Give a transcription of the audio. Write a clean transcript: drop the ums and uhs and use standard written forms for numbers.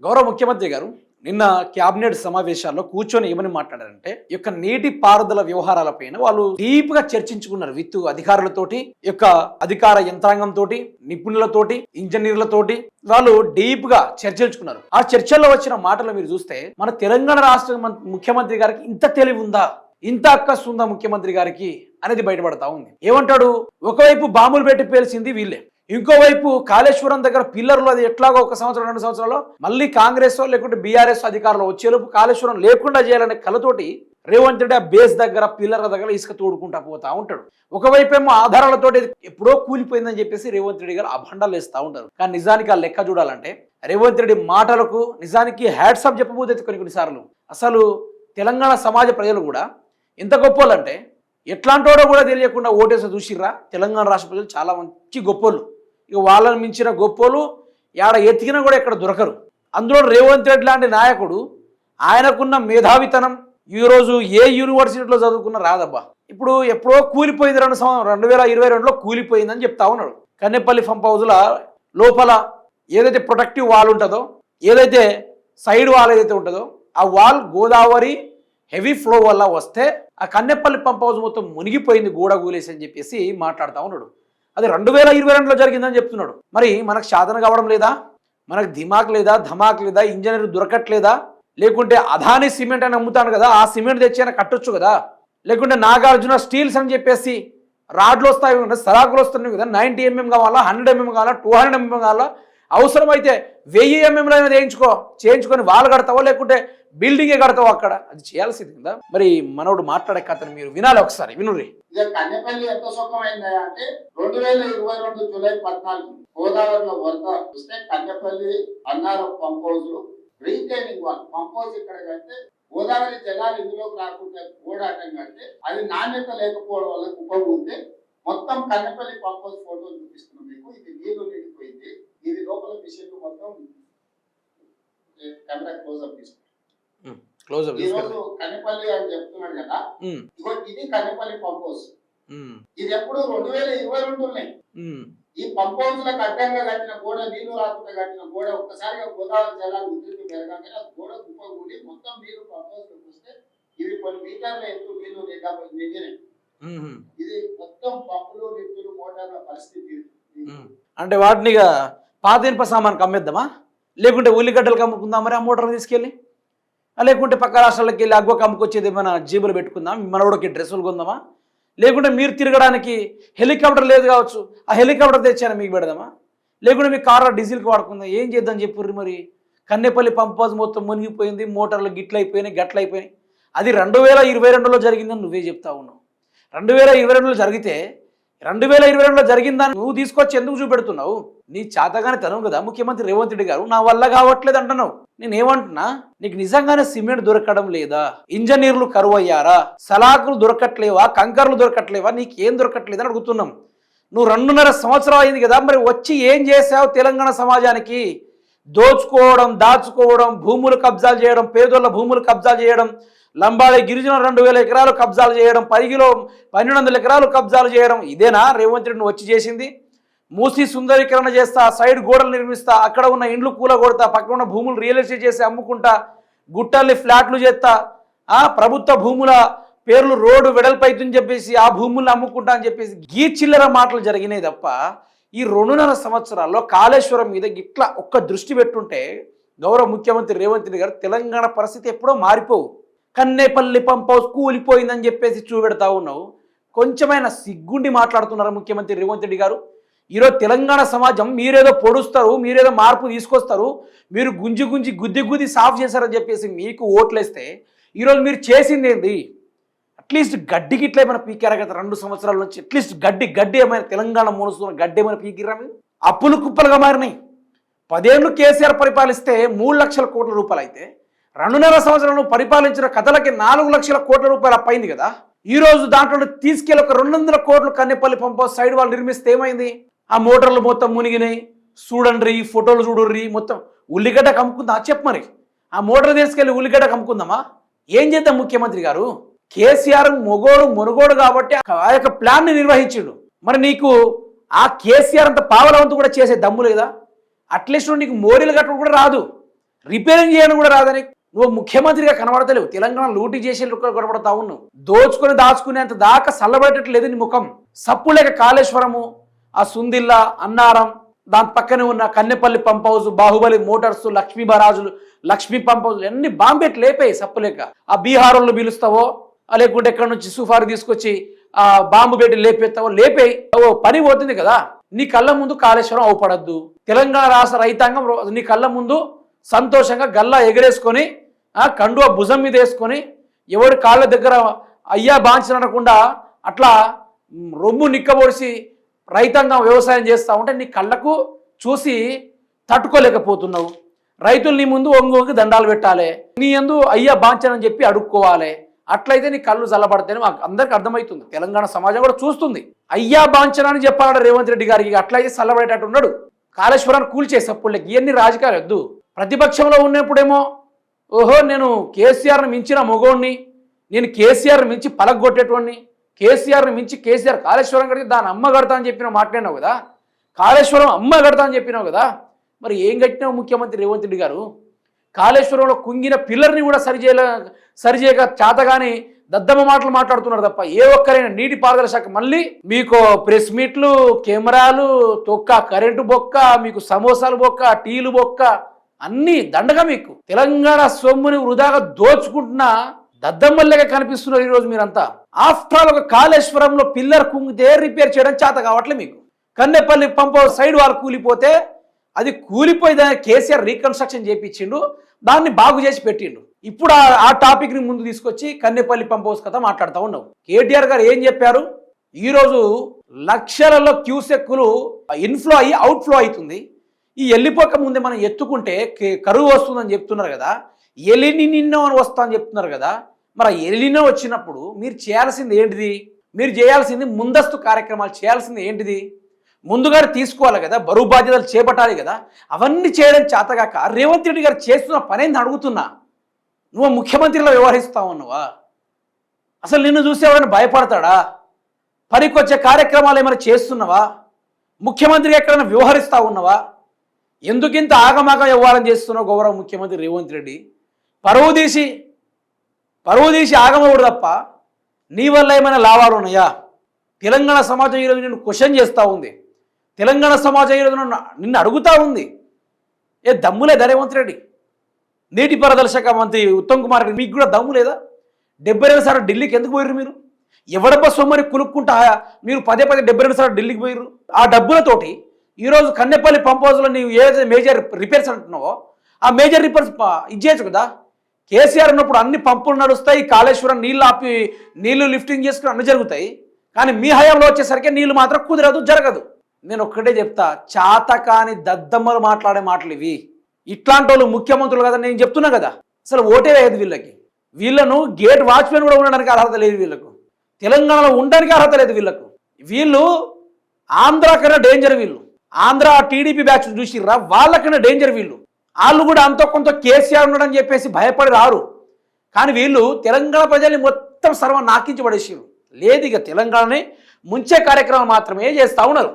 గౌరవ ముఖ్యమంత్రి గారు నిన్న క్యాబినెట్ సమావేశాల్లో కూర్చొని ఏమని మాట్లాడారంటే ఈ యొక్క నీటి పారుదల వ్యవహారాలపైన వాళ్ళు డీప్ గా చర్చించుకున్నారు విత్ అధికారులతోటి ఈ యొక్క అధికార యంత్రాంగంతో నిపుణులతోటి ఇంజనీర్లతోటి వాళ్ళు డీప్ గా చర్చించుకున్నారు. ఆ చర్చల్లో వచ్చిన మాటలు మీరు చూస్తే మన తెలంగాణ రాష్ట్ర ముఖ్యమంత్రి గారికి ఇంత తెలివి ఉందా, ఇంత అక్కసు ఉందా ముఖ్యమంత్రి గారికి అనేది బయటపడతా ఉంది. ఏమంటాడు, ఒకవైపు బాంబులు పెట్టి పేల్చింది వీళ్ళే, ఇంకోవైపు కాళేశ్వరం దగ్గర పిల్లర్లు అది ఎట్లాగో 1 సంవత్సరం 2 సంవత్సరాల్లో మళ్ళీ కాంగ్రెస్ లేకుంటే బీఆర్ఎస్ అధికారులు వచ్చేలోపు కాళేశ్వరం లేకుండా చేయాలనే కలతోటి రేవంత్ రెడ్డి ఆ బేస్ దగ్గర పిల్లర్ల దగ్గర ఇసుక తోడుకుంటా పోతా ఉంటాడు. ఒకవైపు ఏమో ఆధారాలతోటి ఎప్పుడో కూలిపోయిందని చెప్పేసి రేవంత్ రెడ్డి గారు అభండాలు వేస్తూ ఉంటారు. కానీ నిజానికి ఆ లెక్క చూడాలంటే రేవంత్ రెడ్డి మాటలకు నిజానికి హ్యాట్సాప్ చెప్పబోతే కొన్నిసార్లు అసలు తెలంగాణ సమాజ ప్రజలు కూడా ఎంత గొప్పోళ్ళంటే ఎట్లాంటోడో కూడా తెలియకుండా ఓటేసి చూసిర్రా. తెలంగాణ రాష్ట్ర ప్రజలు చాలా మంచి గొప్పోళ్ళు, ఇక వాళ్ళని మించిన గొప్పోలు ఏడ ఎతికినా కూడా ఎక్కడ దొరకరు. అందులో రేవంత్ రెడ్డి లాంటి నాయకుడు, ఆయనకున్న మేధావితనం ఈరోజు ఏ యూనివర్సిటీలో చదువుకున్న రాదబ్బా. ఇప్పుడు ఎప్పుడో కూలిపోయింది 2022లో కూలిపోయిందని చెప్తా ఉన్నాడు. కన్నెపల్లి పంప్ హౌజ్ల లోపల ఏదైతే ప్రొటెక్టివ్ వాల్ ఉంటుందో, ఏదైతే సైడ్ వాల్ ఏదైతే ఉంటుందో ఆ వాల్ గోదావరి హెవీ ఫ్లో వల్ల వస్తే ఆ కన్నెపల్లి పంప్ హౌజ్ మొత్తం మునిగిపోయింది, గోడ కూలేసి అని చెప్పేసి మాట్లాడుతూ ఉన్నాడు. అది 2022లో జరిగిందని చెప్తున్నాడు. మరి మనకు సాధన కావడం లేదా, మనకు దిమాక్ లేదా, ధమాక్ లేదా, ఇంజనీర్ దొరకట్లేదా, లేకుంటే అదాని సిమెంట్ అని అమ్ముతాను కదా ఆ సిమెంట్ తెచ్చి అయినా కట్టొచ్చు కదా, లేకుంటే నాగార్జున స్టీల్స్ అని చెప్పేసి రాడ్లు వస్తాయి కదా, సరాకులు వస్తున్నాయి కదా, 90 mm కావాలా, 100 mm కావాలా, 200 mm కావాలా, అవసరమైతే 1000 mm అయినా చేయించుకొని వాళ్ళు కడతావో లేకుంటే బిల్డింగే కడతావు అక్కడ, అది చేయాల్సింది కదా. మరి మనోడు మాట్లాడే కథను మీరు వినాలి, ఒకసారి వినుర్రి. కన్నెపల్లి ఎంత సుఖమైందా అంటే 2022 జూలై 14 గోదావరిలో వరద వస్తే Kannepalli Annaram pump house retaining wall pump house ఇక్కడ కడితే గోదావరి జలాలు ఇందులోకి రాకుండా గోడాటం కడితే అది నాణ్యత లేకపోవడం వల్ల కుప్పకూలితే మొత్తం కన్నెపల్లి పంప్ హౌజ్ ఫోటోలు చూపిస్తున్నాం మీకు. ఇది నీళ్లు నిండిపోయింది, ఇది లోపల విషయం మొత్తం కెమెరా క్లోజ్అప్ తీసుకుంటాం. ఈరోజు కన్నెపల్లి అని చెప్తున్నాడు కదా, ఇది కన్నెపల్లి పంప్ హౌస్. ఇది ఎప్పుడు 2022లోనే ఈ పంప్ హౌస్ లకు అడ్డంగా కట్టిన గోడ, నీళ్లు రాకుండా కట్టిన గోడ ఒక్కసారిగా గోదావరి జలాలు ఉధృతి పెరగానే ఆ గోడ కుప్పకూడి మొత్తం నీళ్లు పంప్ హౌస్ లోకి వస్తే ఇవి కొన్ని మీటర్ల ఎత్తు నీళ్లు నిండినాయి. ఇది మొత్తం పంపులు, నిప్పులు, మోటార్ల పరిస్థితి. అంటే వాటిని పాత ఇనుప సామాన్కి అమ్మేద్దామా, లేకుంటే ఉల్లిగడ్డలకు అమ్ముకుందాం మరి ఆ మోటార్లు తీసుకెళ్ళి, లేకుంటే పక్క రాష్ట్రాలకు వెళ్ళి అగ్వకు అమ్ముకొచ్చేది ఏమైనా జేబులు పెట్టుకుందాం, మనోడికి డ్రెస్సులు కొందామా, లేకుంటే మీరు తిరగడానికి హెలికాప్టర్ లేదు కావచ్చు ఆ హెలికాప్టర్ తెచ్చాను మీకు పెడదామా, లేకుంటే మీ కార్లో డీజిల్కి వాడుకుందాం, ఏం చేద్దాం చెప్పుర్రి. మరి కన్నెపల్లి పంప్ హౌస్ మొత్తం మునిగిపోయింది, మోటార్లు గిట్లయిపోయినాయి గట్లయిపోయినాయి. అది 2022లో జరిగిందని నువ్వే చెప్తా ఉన్నావు. 2022లో జరిగితే 2022లో జరిగిందని నువ్వు తీసుకొచ్చి ఎందుకు చూపెడుతున్నావు? నీ చేతగానే తనవు కదా ముఖ్యమంత్రి రేవంత్ రెడ్డి గారు, నా వల్ల కావట్లేదు అంటున్నావు. నేనేమంటున్నా, నీకు నిజంగానే సిమెంట్ దొరకడం లేదా, ఇంజనీర్లు కరువు అయ్యారా, సలాకులు దొరకట్లేవా, కంకర్లు దొరకట్లేవా, నీకేం దొరకట్లేదని అడుగుతున్నాం. నువ్వు 2.5 సంవత్సరాలు అయింది కదా, మరి వచ్చి ఏం చేసావు తెలంగాణ సమాజానికి? దోచుకోవడం, దాచుకోవడం, భూములు కబ్జాలు చేయడం, పేదోళ్ళ భూములు కబ్జాలు చేయడం, లంబాడి గిరిజన 2000 ఎకరాలు కబ్జాలు చేయడం, 1200 ఎకరాలు కబ్జాలు చేయడం, ఇదేనా రేవంత్ రెడ్డి వచ్చి చేసింది? మూసి సుందరీకరణ చేస్తా, సైడ్ గోడలు నిర్మిస్తా, అక్కడ ఉన్న ఇండ్లు కూలగొడతా, పక్కన ఉన్న భూములు రియల్ ఎస్టేట్ చేసి అమ్ముకుంటా, గుట్టల్ని ఫ్లాట్లు చేస్తా, ప్రభుత్వ భూముల పేర్లు రోడ్డు వెడల్పైతుందని చెప్పేసి ఆ భూములను అమ్ముకుంటా అని చెప్పేసి గీ చిల్లర మాటలు జరిగినాయి తప్ప ఈ 2.5 సంవత్సరాల్లో కాళేశ్వరం మీద ఇట్లా ఒక్క దృష్టి పెట్టుంటే గౌరవ ముఖ్యమంత్రి రేవంత్ రెడ్డి గారు తెలంగాణ పరిస్థితి ఎప్పుడో మారిపోవు. కన్నెపల్లి పంప్ హౌస్ కూలిపోయిందని చెప్పేసి చూపెడతా ఉన్నావు. కొంచెమైనా సిగ్గుండి మాట్లాడుతున్నారు ముఖ్యమంత్రి రేవంత్ రెడ్డి గారు. ఈరోజు తెలంగాణ సమాజం మీరేదో పొడుస్తారు, మీరేదో మార్పు తీసుకొస్తారు, మీరు గుంజి గుద్ది సాఫ్ చేశారని చెప్పేసి మీకు ఓట్లేస్తే ఈరోజు మీరు చేసింది ఏంది? అట్లీస్ట్ గడ్డికి ఇట్లా ఏమైనా పీకారా గత 2 సంవత్సరాల నుంచి? అట్లీస్ట్ గడ్డి ఏమైనా తెలంగాణ మోనుస్తున్న గడ్డి ఏమైనా పీకిరా? మీరు అప్పులు కుప్పలుగా మారినాయి. 10 ఏళ్ళు కేసీఆర్ పరిపాలిస్తే 3 లక్షల కోట్ల రూపాయలు అయితే 2.5 సంవత్సరాలు పరిపాలించిన కథలకి 4 లక్షల కోట్ల రూపాయలు అప్పైంది కదా. ఈ రోజు దాంట్లో తీసుకెళ్ళి ఒక 200 కోట్లు కన్నెపల్లి పంప్ హౌస్ సైడ్ వాళ్ళు నిర్మిస్తే ఏమైంది? ఆ మోటార్లు మొత్తం మునిగినాయి. చూడండి, ఫోటోలు చూడుర్రి, మొత్తం ఉల్లిగడ్డకు అమ్ముకుందా చెప్పు. మరి ఆ మోటార్ తీసుకెళ్ళి ఉల్లిగడ్డకు అమ్ముకుందామా? ఏం చేద్దాం ముఖ్యమంత్రి గారు? కేసీఆర్ మునుగోడు కాబట్టి ఆ యొక్క ప్లాన్ ని నిర్వహించిండు. మరి నీకు ఆ కేసీఆర్ అంత పావలవంతు కూడా చేసే దమ్ము లేదా? అట్లీస్ట్ నీకు మోరీలు కట్టడం కూడా రాదు. రిపేరింగ్ చేయడం కూడా రాదని నువ్వు ముఖ్యమంత్రిగా కనబడతలేవు. తెలంగాణ లూటీ చేసే కనబడతా ఉన్నావు. దోచుకొని దాచుకునేంత దాకా చల్లబడేటట్లేదు నీ ముఖం. సప్పు లేక కాళేశ్వరము, ఆ సుందిల్లా, అన్నారం, దాని పక్కనే ఉన్న Kannepalli pump house, Baahubali motors, Lakshmi బరాజులు, లక్ష్మీ పంప్ హౌస్ అన్ని బాంబెట్ లేపాయి సప్పులేక. ఆ బీహార్ వాళ్ళు పిలుస్తావో లేకుంటే ఎక్కడి నుంచి సుఫారు తీసుకొచ్చి ఆ బాంబు పెట్టి లేపేస్తావో లేపేయి. పని పోతుంది కదా. నీ కళ్ళ ముందు కాళేశ్వరం అవపడద్దు. తెలంగాణ రాష్ట్ర రైతాంగం నీ కళ్ళ ముందు సంతోషంగా గల్లా ఎగరేసుకొని కండువ భుజం మీద వేసుకొని ఎవరి కాళ్ళ దగ్గర అయ్యా బాంచనకుండా అట్లా రొమ్ము నిక్కబొడిసి రైతాంగం వ్యవసాయం చేస్తూ ఉంటే నీ కళ్ళకు చూసి తట్టుకోలేకపోతున్నావు. రైతులు నీ ముందు ఒంగోకి దండాలు పెట్టాలి, నీ యందు అయ్యా బాంచనని చెప్పి అడుక్కోవాలి. అట్లయితే నీ కళ్ళు చల్లబడతాయని మాకు అందరికి అర్థమవుతుంది. తెలంగాణ సమాజం కూడా చూస్తుంది. అయ్యా బాంచన అని చెప్పాడు రేవంత్ రెడ్డి గారికి. అట్లయితే చల్లబడేటట్టు ఉన్నాడు. కాళేశ్వరాన్ని కూల్చేసి అప్పుడుకి ఇవన్నీ రాజకీయాలు వద్దు. ప్రతిపక్షంలో ఉన్నప్పుడేమో ఓహో నేను కేసీఆర్ని మించిన మొగోడిని, నేను కేసీఆర్ని మించి పలగొట్టేటోడిని, కేసీఆర్ని మించి కేసీఆర్ కాళేశ్వరం కడిగి దాని అమ్మ కడతా అని చెప్పినావు, మాట్లాడినావు కదా. కాళేశ్వరం అమ్మ కడతా అని చెప్పినావు కదా. మరి ఏం కట్టినావు ముఖ్యమంత్రి రేవంత్ రెడ్డి గారు? కాళేశ్వరంలో కుంగిన పిల్లర్ని కూడా సరిచేయక చేతగాని దద్దమ్మ మాటలు మాట్లాడుతున్నారు తప్ప ఏ ఒక్కరైనా నీటిపారుదల శాఖ మళ్ళీ మీకు ప్రెస్ మీట్లు, కెమెరాలు, తొక్క కరెంటు బొక్క, మీకు సమోసాలు బొక్క, టీలు బొక్క, అన్నీ దండగా. మీకు తెలంగాణ సొమ్ముని వృధాగా దోచుకుంటున్న దద్దమ్మల్లేగా కనిపిస్తున్నారు ఈరోజు మీరంతా. ఆఫ్టర్ ఆల్ ఒక కాళేశ్వరంలో పిల్లర్ కుంగితే రిపేర్ చేయడం చేత కావట్లే మీకు. కన్నెపల్లి పంప్ సైడ్ వాళ్ళు కూలిపోతే అది కూలిపోయి దాన్ని కేసీఆర్ రీకన్స్ట్రక్షన్ చేయించిండు, దాన్ని బాగు చేసి పెట్టిండు. ఇప్పుడు ఆ టాపిక్ని ముందు తీసుకొచ్చి కన్నెపల్లి పంప్ హౌస్ కథ మాట్లాడుతూ ఉన్నావు. కేటీఆర్ గారు ఏం చెప్పారు? ఈరోజు లక్షలలో క్యూసెక్కులు ఇన్ఫ్లో అయ్యి అవుట్ఫ్లో అవుతుంది. ఈ వెళ్ళిపోక ముందే మనం ఎత్తుకుంటే కరువు వస్తుందని చెప్తున్నారు కదా. ఎలినిన్నో అని వస్తా అని చెప్తున్నారు కదా. మరి ఎలినో వచ్చినప్పుడు మీరు చేయాల్సింది ఏంటిది? మీరు చేయాల్సింది ముందస్తు కార్యక్రమాలు చేయాల్సింది ఏంటిది? ముందుగా తీసుకోవాలి కదా, బరువు బాధ్యతలు చేపట్టాలి కదా. అవన్నీ చేయడం చేతగాక రేవంత్ రెడ్డి గారు చేస్తున్న పనేంది అడుగుతున్నా. నువ్వు ముఖ్యమంత్రిలో వ్యవహరిస్తా ఉన్నావా? అసలు నిన్ను చూసి ఎవరైనా భయపడతాడా? పనికొచ్చే కార్యక్రమాలు ఏమైనా చేస్తున్నావా? ముఖ్యమంత్రిగా ఎక్కడైనా వ్యవహరిస్తా ఉన్నావా? ఎందుకింత ఆగమాగం వ్యవహారం చేస్తున్నావు గౌరవ ముఖ్యమంత్రి రేవంత్ రెడ్డి? పరువు తీసి ఆగమవుడు తప్ప నీ వల్ల ఏమైనా లాభాలు ఉన్నాయా? తెలంగాణ సమాజం ఈరోజు నిన్ను క్వశ్చన్ చేస్తూ ఉంది. తెలంగాణ సమాజం ఈరోజు నిన్ను అడుగుతూ ఉంది. ఏ దమ్ము లేదా రేవంత్ రెడ్డి? నీటిపారుదల శాఖ మంత్రి ఉత్తమ్ కుమార్ రెడ్డి మీకు కూడా దమ్ము లేదా? 72 సార్లు ఢిల్లీకి ఎందుకు పోయిర్రు మీరు? ఎవడబ్బ సొమ్మని కులుక్కుంటా మీరు 72 సార్లు ఢిల్లీకి పోయిర్రు. ఆ డబ్బులతోటి ఈరోజు కన్నెపల్లి పంప్ హౌస్లో నీవు ఏదైతే మేజర్ రిపేర్స్ అంటున్నావో ఆ మేజర్ రిపేర్స్ ఇచ్చేయచ్చు కదా. కేసీఆర్ ఉన్నప్పుడు అన్ని పంపులు నడుస్తాయి, కాళేశ్వరం నీళ్లు లిఫ్టింగ్ చేసుకుని అన్ని జరుగుతాయి. కానీ మీ హయాంలో వచ్చేసరికి నీళ్లు మాత్రం కుదరదు, జరగదు. నేను ఒక్కటే చెప్తా, చాతకాని దద్దమ్మలు మాట్లాడే మాటలు ఇవి. ఇట్లాంటి వాళ్ళు ముఖ్యమంత్రులు కదా నేను చెప్తున్నా కదా. అసలు ఓటే లేదు వీళ్ళకి. వీళ్ళను గేట్ వాచ్మెన్ కూడా ఉండడానికి అర్హత లేదు వీళ్ళకు. తెలంగాణలో ఉండడానికి అర్హత లేదు వీళ్ళకు. వీళ్ళు ఆంధ్ర కన్నా డేంజర్. వీళ్ళు ఆంధ్ర టీడీపీ బ్యాచ్ చూసిర్రా, వాళ్ళకన్నా డేంజర్ వీళ్ళు. వాళ్ళు కూడా అంతో కొంత కేసీఆర్ ఉన్నాడని చెప్పేసి భయపడి రారు. కానీ వీళ్ళు తెలంగాణ ప్రజల్ని మొత్తం సర్వం నాకించి పడేసారు. లేదు, ఇక తెలంగాణని ముంచే కార్యక్రమం మాత్రమే చేస్తూ ఉన్నారు.